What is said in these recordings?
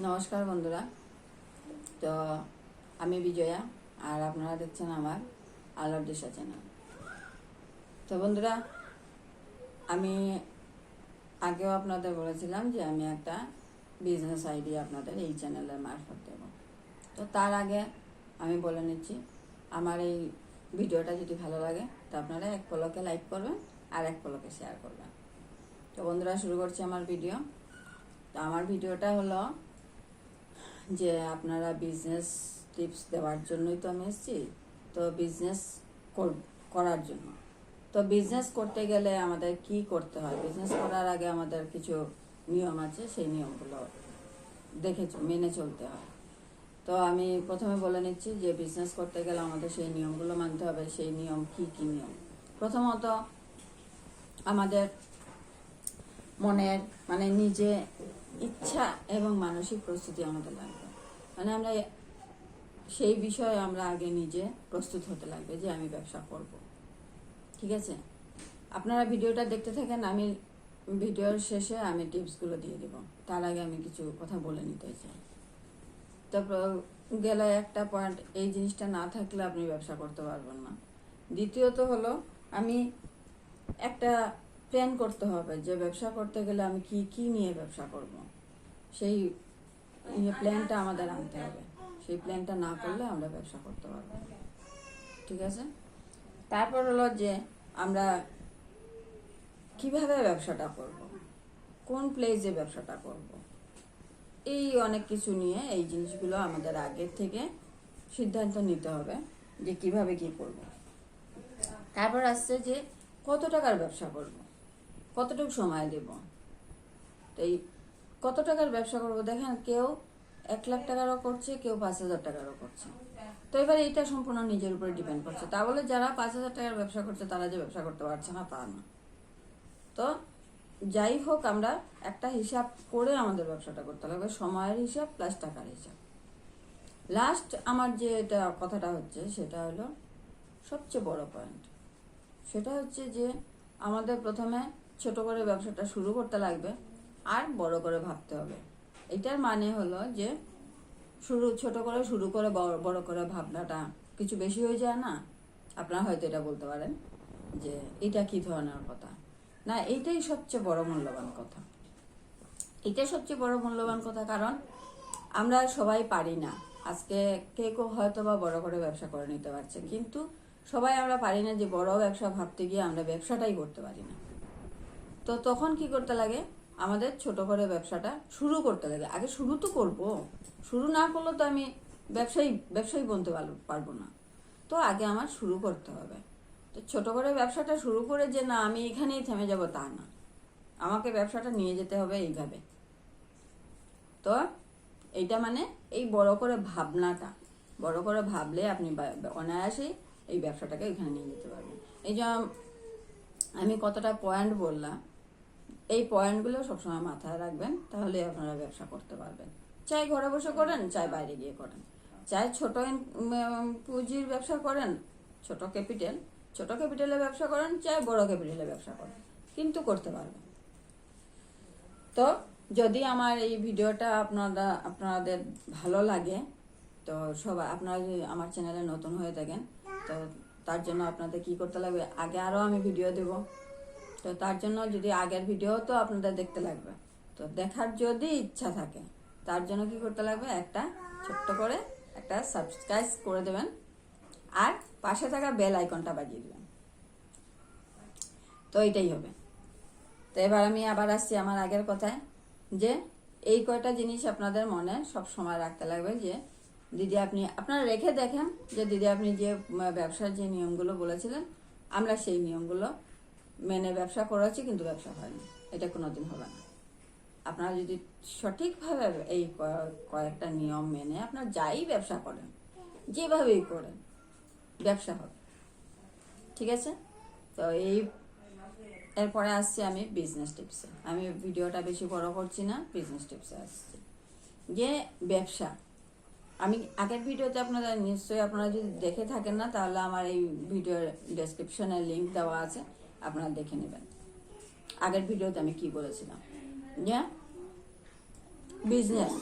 নমস্কার বন্ধুরা। তো আমি বিজয়া, আর আপনারা দেখছেন আমার আলোর দিশা চ্যানেল। তো বন্ধুরা, আমি আগেও আপনাদের বলেছিলাম যে আমি একটা বিজনেস আইডিয়া আপনাদের এই চ্যানেলের মারফত দেব। তো তার আগে আমি বলে নিচ্ছি, আমার এই ভিডিওটা যদি ভালো লাগে তো আপনারা এক পলকে লাইক করবেন আর এক পলকে শেয়ার করবেন। তো বন্ধুরা, শুরু করছি আমার ভিডিও। তো আমার ভিডিওটা হলো যে আপনারা বিজনেস টিপস দেওয়ার জন্যই তো আমি এসেছি। তো বিজনেস করার জন্য, তো বিজনেস করতে গেলে আমাদের কি করতে হয়, বিজনেস করার আগে আমাদের কিছু নিয়ম আছে, সেই নিয়মগুলো মেনে চলতে হয়। তো আমি প্রথমে বলে নিচ্ছি যে বিজনেস করতে গেলে আমাদের সেই নিয়মগুলো মানতে হবে। সেই নিয়ম কি নিয়ম? প্রথমত আমাদের মনের নিজে ইচ্ছা এবং মানসিক প্রস্তুতি আমাদের লাগবে। আমরা সেই বিষয়ে আমরা আগে নিজে প্রস্তুত হতে লাগবে যে আমি ব্যবসা করব। ঠিক আছে, আপনারা ভিডিওটা দেখতে থাকেন। আমি ভিডিওর শেষে আমি টিপসগুলো দিয়ে দেব। তার আগে আমি কিছু কথা বলে নিতে চাই। তারপর গেল একটা পয়েন্ট, এই জিনিসটা না থাকলে আপনি ব্যবসা করতে পারবেন না। দ্বিতীয়ত হলো আমি একটা প্ল্যান করতে হবে যে ব্যবসা করতে গেলে আমি কি নিয়ে ব্যবসা করব। সেই প্ল্যানটা আমাদের আনতে হবে। সেই প্ল্যানটা না করলে আমরা ব্যবসা করতে পারবো। ঠিক আছে, তারপর হলো যে আমরা কিভাবে ব্যবসাটা করব, কোন প্লেসে ব্যবসাটা করব, এই অনেক কিছু নিয়ে এই জিনিসগুলো আমাদের আগের থেকে সিদ্ধান্ত নিতে হবে যে কিভাবে কি করব। তারপর আসছে যে কত টাকার ব্যবসা করব, কতটুকু সময় দেব। তো এই কত টাকার ব্যবসা করব, দেখেন কেউ 1,00,000 টাকারও করছে, কেউ 5,000 টাকারও করছে। তো এবার এইটা সম্পূর্ণ নিজের উপরে ডিপেন্ড করছে। তা বলে যারা 5,000 টাকার ব্যবসা করছে তারা যে ব্যবসা করতে পারছে না তা না। তো যাই হোক, আমরা একটা হিসাব করে আমাদের ব্যবসাটা করতে লাগবে, সময়ের হিসাব প্লাস টাকার হিসাব। লাস্ট আমার যে এটা কথাটা হচ্ছে সেটা হলো সবচেয়ে বড় পয়েন্ট। সেটা হচ্ছে যে আমাদের প্রথমে ছোট করে ব্যবসাটা শুরু করতে লাগবে আর বড় করে ভাবতে হবে। এটার মানে হলো যে ছোট করে শুরু করে বড় করে ভাবনাটা কিছু বেশি হয়ে যায় না? আপনারা হয়তো এটা বলতে পারেন যে এটা কি ধরনের কথা। না, এইটাই সবচেয়ে বড় মূল্যবান কথা। এটাই সবচেয়ে বড় মূল্যবান কথা, কারণ আমরা সবাই পারি না। আজকে কেউ হয়তো বা বড় করে ব্যবসা করে নিতে পারছে, কিন্তু সবাই আমরা পারি না যে বড় ব্যবসা ভাবতে গিয়ে আমরা ব্যবসাটাই করতে পারি না। তো তখন কি করতে লাগে, আমাদের ছোট করে ব্যবসাটা শুরু করতে লাগে। আগে শুরু তো করব, শুরু না করলে তো আমি ব্যবসায়ী বলতে পারবো না। তো আগে আমার শুরু করতে হবে। তো ছোট করে ব্যবসাটা শুরু করে যে না আমি এখানেই থেমে যাব তা না, আমাকে ব্যবসাটা নিয়ে যেতে হবে এইভাবে। তো এইটা এই বড় করে ভাবনাটা, বড় করে ভাবলে আপনি অনায়াসেই এই ব্যবসাটাকে এখানে নিয়ে যেতে পারবেন। এই যে আমি কতটা পয়েন্ট বললাম, এই পয়েন্টগুলো সবসময় মাথায় রাখবেন, তাহলে আপনারা ব্যবসা করতে পারবেন। চাই ঘরে বসে করেন, চাই বাইরে গিয়ে করেন, চাই ছোট পুঁজির ব্যবসা করেন, ছোট ক্যাপিটালে ব্যবসা করেন, চাই বড় ক্যাপিটালে ব্যবসা করেন, কিন্তু করতে পারবেন। তো যদি আমার এই ভিডিওটা আপনাদের ভালো লাগে, তো সবাই আপনারা যদি আমার চ্যানেলে নতুন হয়ে থাকেন, তো তার জন্য আপনাদের কি করতে লাগবে, আগে আরও আমি ভিডিও দেব। তো তার জন্য যদি আগের ভিডিও তো আপনাদের দেখতে লাগবে, তো দেখার যদি ইচ্ছা থাকে তার জন্য কি করতে লাগবে, একটা ছোট্ট করে একটা সাবস্ক্রাইব করে দেবেন আর পাশে থাকা বেল আইকনটা বাজিয়ে দেবেন। তো এইটাই হবে। তো এবার আমি আবার আসছি আমার আগের কথায়, যে এই কয়টা জিনিস আপনাদের মনে সব সময় রাখতে লাগবে। যে দিদি আপনারা রেখে দেখেন যে দিদি আপনি যে ব্যবসার যে নিয়মগুলো বলেছিলেন, আমরা সেই নিয়মগুলো মেনে ব্যবসা করেছি, কিন্তু ব্যবসা হয়নি, এটা কোনোদিন হবে না। আপনারা যদি সঠিকভাবে এই কয়েকটা নিয়ম মেনে আপনারা যাই ব্যবসা করেন, যেভাবেই করেন, ব্যবসা হবে। ঠিক আছে, তো এরপরে আসছি আমি বিজনেস টিপসে। আমি ভিডিওটা বেশি বড় করছি না, বিজনেস টিপসে আসছি। যে ব্যবসা, আমি আগের ভিডিওতে নিশ্চয়ই আপনারা যদি দেখে থাকেন না, তাহলে আমার এই ভিডিওর ডেসক্রিপশনে লিঙ্ক দেওয়া আছে, আপনারা দেখে নেবেন আগের ভিডিওতে আমি কি বলেছিলাম। যে বিজনেস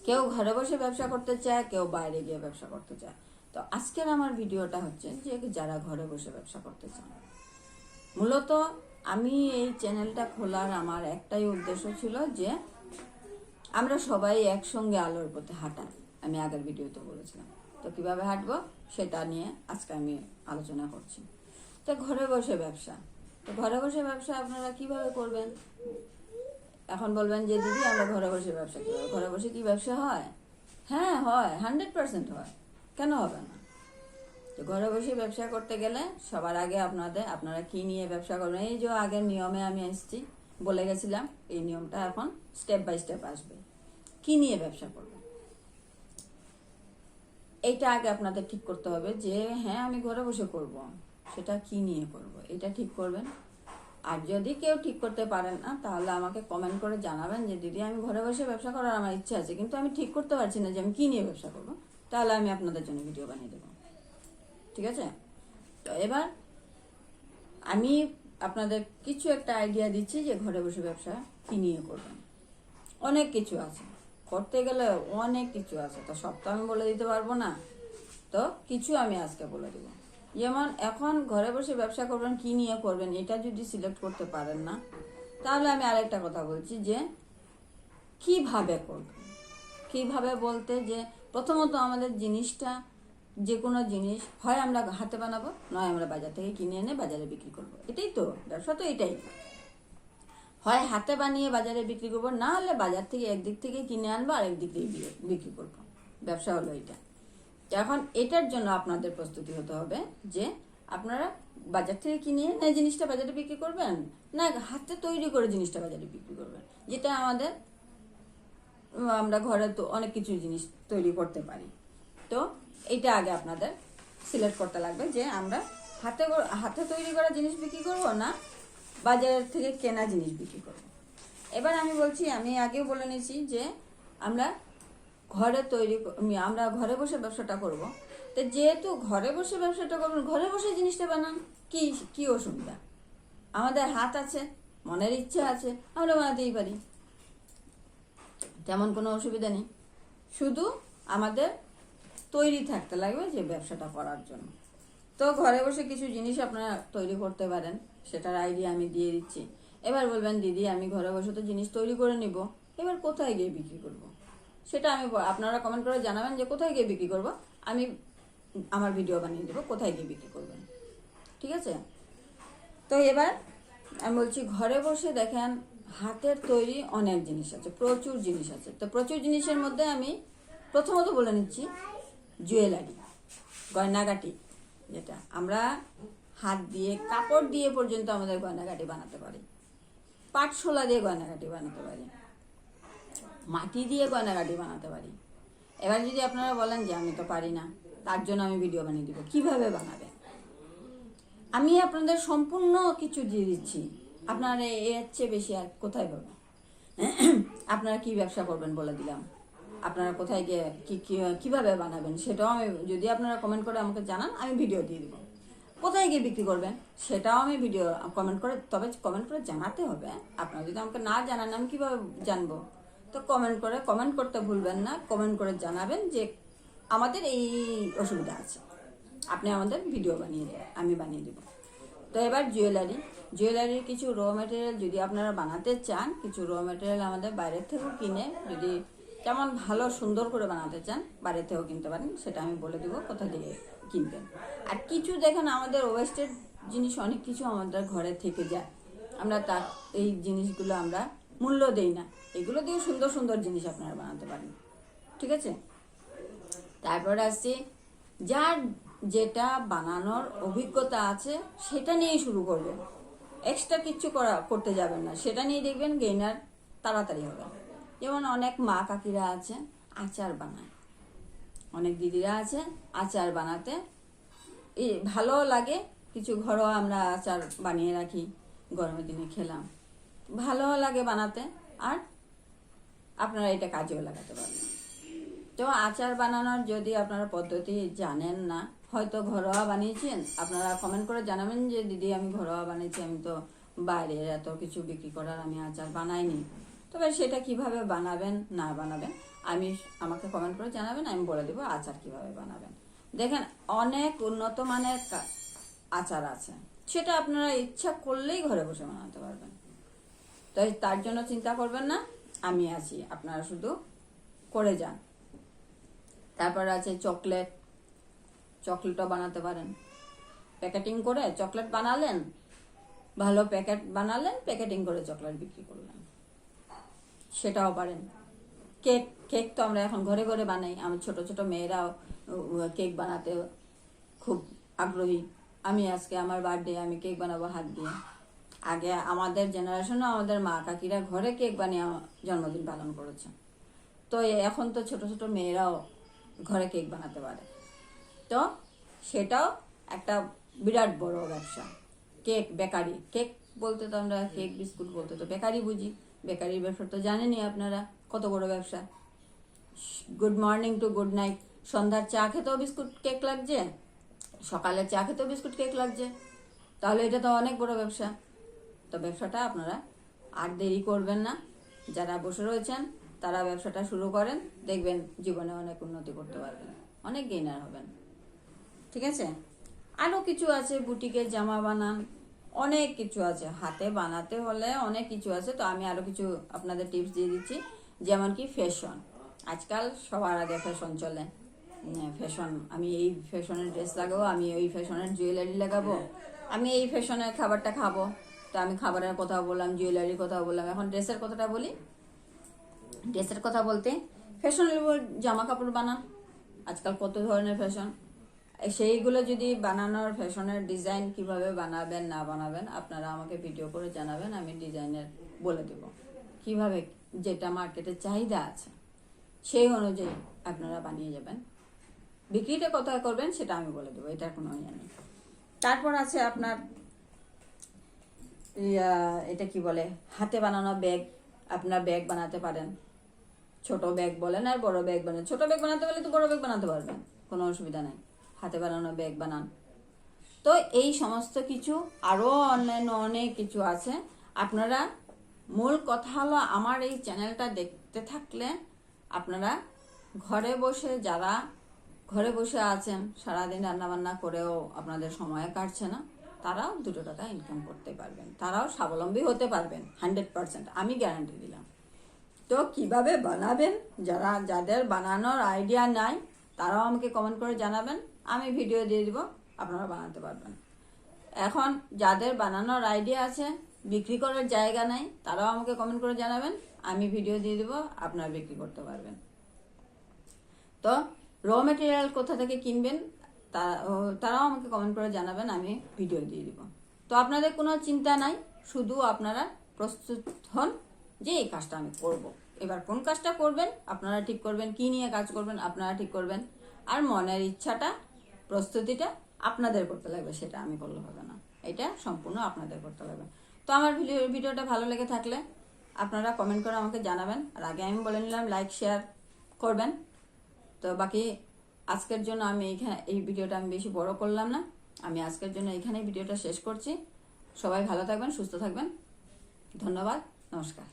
কেউ ঘরে বসে ব্যবসা করতে চায়, কেউ বাইরে গিয়ে ব্যবসা করতে চায়। তো আজকের আমার ভিডিওটা হচ্ছে যে যারা ঘরে বসে ব্যবসা করতে চান। মূলত আমি এই চ্যানেলটা খোলার আমার একটাই উদ্দেশ্য ছিল যে আমরা সবাই একসঙ্গে আলোর পথে হাঁটা। আমি আগের ভিডিওতে বলেছিলাম। তো কিভাবে হাঁটবো সেটা নিয়ে আজকে আমি আলোচনা করছি। তো ঘরে বসে ব্যবসা, তো ঘরে বসে ব্যবসা আপনারা কিভাবে করবেন? এখন বলবেন যে দিদি আমরা ঘরে বসে ব্যবসা করি, ঘরে বসে কি ব্যবসা হয়? হ্যাঁ হয়, 100% হয়, কেন হবে না? তো ঘরে বসে ব্যবসা করতে গেলে সবার আগে আপনারা কি নিয়ে ব্যবসা করবেন, এই যে আগের নিয়মে আমি এসেছি, বলে গেছিলাম, এই নিয়মটা এখন স্টেপ বাই স্টেপ আসবে। কি নিয়ে ব্যবসা করবেন এইটা আগে আপনাদের ঠিক করতে হবে যে হ্যাঁ আমি ঘরে বসে করব, সেটা কি নিয়ে করব এটা ঠিক করবেন। আর যদি কেউ ঠিক করতে পারেন না তাহলে আমাকে কমেন্ট করে জানাবেন যে দিদি আমি ঘরে বসে ব্যবসা করার আমার ইচ্ছা আছে, কিন্তু আমি ঠিক করতে পারছি না যে আমি কি নিয়ে ব্যবসা করব। তাহলে আমি আপনাদের জন্য ভিডিও বানিয়ে দেবো, ঠিক আছে? তো এবার আমি আপনাদের কিছু একটা আইডিয়া দিচ্ছি যে ঘরে বসে ব্যবসা কি নিয়ে করবেন। অনেক কিছু আছে, করতে গেলে অনেক কিছু আছে, তো সব তো আমি বলে দিতে পারবো না। তো কিছু আমি আজকে বলে দেবো। যেমন এখন ঘরে বসে ব্যবসা করবেন, কি নিয়ে করবেন এটা যদি সিলেক্ট করতে পারেন না, তাহলে আমি আরেকটা কথা বলছি যে কিভাবে করবেন। কিভাবে বলতে যে প্রথমত আমাদের জিনিসটা, যে কোনো জিনিস হয় আমরা হাতে বানাবো, নয় আমরা বাজার থেকে কিনে এনে বাজারে বিক্রি করবো। এটাই তো ব্যবসা, তো এটাই। হয় হাতে বানিয়ে বাজারে বিক্রি করবো, না হলে বাজার থেকে একদিক থেকে কিনে আনবো আর একদিক থেকে বিক্রি করবো। ব্যবসা হলো এটা। এখন এটার জন্য আপনাদের প্রস্তুতি হতে হবে যে আপনারা বাজার থেকে কিনে এনে জিনিসটা বাজারে বিক্রি করবেন, না হাতে তৈরি করে জিনিসটা বাজারে বিক্রি করবেন। যেটা আমরা ঘরে তো অনেক কিছু জিনিস তৈরি করতে পারি। তো এইটা আগে আপনাদের সিলেক্ট করতে লাগবে যে আমরা হাতে তৈরি করা জিনিস বিক্রি করব, না বাজারের থেকে কেনা জিনিস বিক্রি করব। এবার আমি বলছি, আমি আগেও বলে নিয়েছি যে আমরা ঘরে বসে ব্যবসাটা করব। তো যেহেতু ঘরে বসে ব্যবসাটা করবেন, ঘরে বসে জিনিসটা বানান, কি অসুবিধা? আমাদের হাত আছে, মনের ইচ্ছা আছে, আমরা বানাতেই পারি, তেমন কোনো অসুবিধা নেই। শুধু আমাদের তৈরি থাকতে লাগবে যে ব্যবসাটা করার জন্য। তো ঘরে বসে কিছু জিনিস আপনারা তৈরি করতে পারেন, সেটার আইডিয়া আমি দিয়ে দিচ্ছি। এবার বলবেন দিদি আমি ঘরে বসে তো জিনিস তৈরি করে নিব, এবার কোথায় গিয়ে বিক্রি করব? সেটা আপনারা কমেন্ট করে জানাবেন যে কোথায় গিয়ে বিক্রি করব, আমি আমার ভিডিও বানিয়ে দেবো কোথায় গিয়ে বিক্রি করবেন, ঠিক আছে? তো এবার আমি বলছি ঘরে বসে দেখেন হাতের তৈরি অনেক জিনিস আছে, প্রচুর জিনিস আছে। তো প্রচুর জিনিসের মধ্যে আমি প্রথমত বলে নিচ্ছি জুয়েলারি, গয়নাগাটি, যেটা আমরা হাত দিয়ে কাপড় দিয়ে পর্যন্ত আমাদের গয়নাগাটি বানাতে পারি, পাটশোলা দিয়ে গয়নাগাটি বানাতে পারি, মাটি দিয়ে গয়নাগাটি বানাতে পারি। এবার যদি আপনারা বলেন যে আমি তো পারি না, তার জন্য আমি ভিডিও বানিয়ে দিব কিভাবে বানাবে। আমি আপনাদের সম্পূর্ণ কিছু দিয়ে দিচ্ছি, আপনারা এর চেয়ে বেশি আর কোথায় পাবেন? আপনারা কি ব্যবসা করবেন বলে দিলাম, আপনারা কোথায় গিয়ে কিভাবে বানাবেন সেটাও আমি, যদি আপনারা কমেন্ট করে আমাকে জানান আমি ভিডিও দিয়ে দিব। কোথায় গিয়ে বিক্রি করবেন সেটাও আমি ভিডিও কমেন্ট করে, তবে কমেন্ট করে জানাতে হবে। আপনারা যদি আমাকে না জানান আমি কিভাবে জানবো? তো কমেন্ট করতে ভুলবেন না, কমেন্ট করে জানাবেন যে আমাদের এই অসুবিধা আছে, আপনি আমাদের ভিডিও বানিয়ে দেবেন, আমি বানিয়ে দেবো। তো এবার জুয়েলারির কিছু র মেটেরিয়াল যদি আপনারা বানাতে চান, কিছু র মেটেরিয়াল আমাদের বাইরের থেকেও কিনে, যদি যেমন ভালো সুন্দর করে বানাতে চান বাইরের থেকেও কিনতে পারেন, সেটা আমি বলে দেবো কোথা থেকে কিনবেন। আর কিছু দেখেন আমাদের ওয়েস্টের জিনিস অনেক কিছু আমাদের ঘরে থেকে যায়, আমরা এই জিনিসগুলো আমরা মূল্য দেই না, এগুলো দিয়ে সুন্দর সুন্দর জিনিস আপনারা বানাতে পারেন, ঠিক আছে? তারপর আসছি যার যেটা বানানোর অভিজ্ঞতা আছে সেটা নিয়েই শুরু করবেন, এক্সট্রা কিচ্ছু করতে যাবেন না, সেটা নিয়ে দেখবেন গেইনার তাড়াতাড়ি হবে। যেমন অনেক মা কাকিরা আছে আচার বানায়, অনেক দিদিরা আছে আচার বানাতে ভালো লাগে, কিছু ঘরোয়া আমরা আচার বানিয়ে রাখি, গরমের দিনে খেলাম, ভালো লাগে বানাতে, আর আপনারা এটা কাজেও লাগাতে পারবেন। তো আচার বানানোর যদি আপনারা পদ্ধতি জানেন না, হয়তো ঘরোয়া বানিয়েছেন, আপনারা কমেন্ট করে জানাবেন যে দিদি আমি ঘরোয়া বানিয়েছি, আমি তো বাইরে এত কিছু বিক্রি করার আমি আচার বানাইনি। তবে সেটা কিভাবে বানাবেন না বানাবেন আমাকে কমেন্ট করে জানাবেন, আমি বলে দেবো আচার কিভাবে বানাবেন। দেখেন অনেক উন্নত মানের আচার আছে, সেটা আপনারা ইচ্ছা করলেই ঘরে বসে বানাতে পারবেন। তো তার জন্য চিন্তা করবেন না, আমি আছি, আপনারা শুধু করে যান। তারপর আছে চকলেটও বানাতে পারেন। প্যাকেটিং করে চকলেট বানালেন, ভালো প্যাকেট বানালেন, প্যাকেটিং করে চকলেট বিক্রি করলেন, সেটাও পারেন। কেক তো আমরা এখন ঘরে ঘরে বানাই। আমার ছোট ছোট মেয়েরাও কেক বানাতে খুব আগ্রহী। আমি আজকে আমার বার্থডে, আমি কেক বানাবো হাত দিয়ে। আগে আমাদের জেনারেশনে আমাদের মা কাকিরা ঘরে কেক বানিয়ে জন্মদিন পালন করেছে। তো এখন তো ছোট ছোট মেয়েরাও ঘরে কেক বানাতে পারে। তো সেটাও একটা বিরাট বড় ব্যবসা। বেকারি কেক বলতে তো আমরা কেক বিস্কুট বলতে তো বেকারি বুঝি। বেকারির ব্যবসা তো জানেনই আপনারা কত বড় ব্যবসা। Good morning to good night, সন্ধ্যার চা খেতেও বিস্কুট কেক লাগছে, সকালের চা খেতেও বিস্কুট কেক লাগছে, তাহলে এটা তো অনেক বড় ব্যবসা। তো ব্যবসাটা আপনারা আর দেরি করবেন না, যারা বসে রয়েছেন তারা ব্যবসাটা শুরু করেন, দেখবেন জীবনে অনেক উন্নতি করতে পারবেন, অনেক গেইনার হবেন। ঠিক আছে? আরও কিছু আছে, বুটিকের জামা বানান, অনেক কিছু আছে, হাতে বানাতে হলে অনেক কিছু আছে। তো আমি আরও কিছু আপনাদের টিপস দিয়ে দিচ্ছি। যেমন কি ফ্যাশন, আজকাল সবার আগে ফ্যাশন চলে। ফ্যাশন, আমি এই ফ্যাশনের ড্রেস লাগাবো, আমি ওই ফ্যাশনের জুয়েলারি লাগাবো, আমি এই ফ্যাশনের খাবারটা খাবো। তো আমি খাবারের কথা বললাম, জুয়েলারির কথা বললাম, এখন ড্রেসের কথাটা বলি। ড্রেসের কথা বলতে ফ্যাশনেবল জামা কাপড় বানান, আজকাল কত ধরনের ফ্যাশন। সেইগুলো যদি বানানোর ফ্যাশনের ডিজাইন কিভাবে বানাবেন না বানাবেন আপনারা আমাকে ভিডিও করে জানাবেন, আমি ডিজাইনের বলে দেব কিভাবে, যেটা মার্কেটের চাহিদা আছে সেই অনুযায়ী আপনারা বানিয়ে যাবেন। বিক্রিটা কোথায় করবেন সেটা আমি বলে দেবো, এটার কোনো ইয়ে নেই। তারপর আছে আপনার এটা কি বলে, হাতে বানানো ব্যাগ। আপনার ব্যাগ বানাতে পারেন, ছোট ব্যাগ বলেন আর বড় ব্যাগ বানান। ছোট ব্যাগ বানাতে পারলে তো বড় ব্যাগ বানাতে পারবেন, কোনো অসুবিধা নেই। হাতে বানানো ব্যাগ বানান। তো এই সমস্ত কিছু আরও অন্যান্য অনেক কিছু আছে। আপনারা, মূল কথা হলো আমার এই চ্যানেলটা দেখতে থাকলে আপনারা ঘরে বসে, যারা ঘরে বসে আছেন সারাদিন রান্নাবান্না করেও আপনাদের সময় কাটছে না, তারাও 2 টাকা ইনকাম করতে পারবেন, তারাও স্বাবলম্বী হতে পারবেন 100%, আমি গ্যারান্টি দিলাম। তো কিভাবে বানাবেন, যাদের বানানোর আইডিয়া নাই তারাও আমাকে কমেন্ট করে জানাবেন, আমি ভিডিও দিয়ে দিব, আপনারা বানাতে পারবেন। এখন যাদের বানানোর আইডিয়া আছে, বিক্রি করার জায়গা নাই, তারাও আমাকে কমেন্ট করে জানাবেন, আমি ভিডিও দিয়ে দিব, আপনারা বিক্রি করতে পারবেন। তো র মেটেরিয়াল কোথা থেকে কিনবেন তারাও আমাকে কমেন্ট করে জানাবেন, আমি ভিডিও দিয়ে দিব। তো আপনাদের কোনো চিন্তা নাই, শুধু আপনারা প্রস্তুত হন যে এই কাজটা আমি করব। এবার কোন কাজটা করবেন আপনারা ঠিক করবেন, কি নিয়ে কাজ করবেন আপনারা ঠিক করবেন। আর মনের ইচ্ছাটা, প্রস্তুতিটা আপনাদের করতে লাগবে, সেটা আমি করলে হবে না, এটা সম্পূর্ণ আপনাদের করতে লাগবে। তো আমার ভিডিওটা ভালো লেগে থাকলে আপনারা কমেন্ট করে আমাকে জানাবেন। আর আগে আমি বলে নিলাম লাইক শেয়ার করবেন। তো বাকি আজকের জন্য আমি এই ভিডিওটা আমি বেশি বড় করলাম না, আমি আজকের জন্য এখানেই ভিডিওটা শেষ করছি। সবাই ভালো থাকবেন, সুস্থ থাকবেন, ধন্যবাদ, নমস্কার।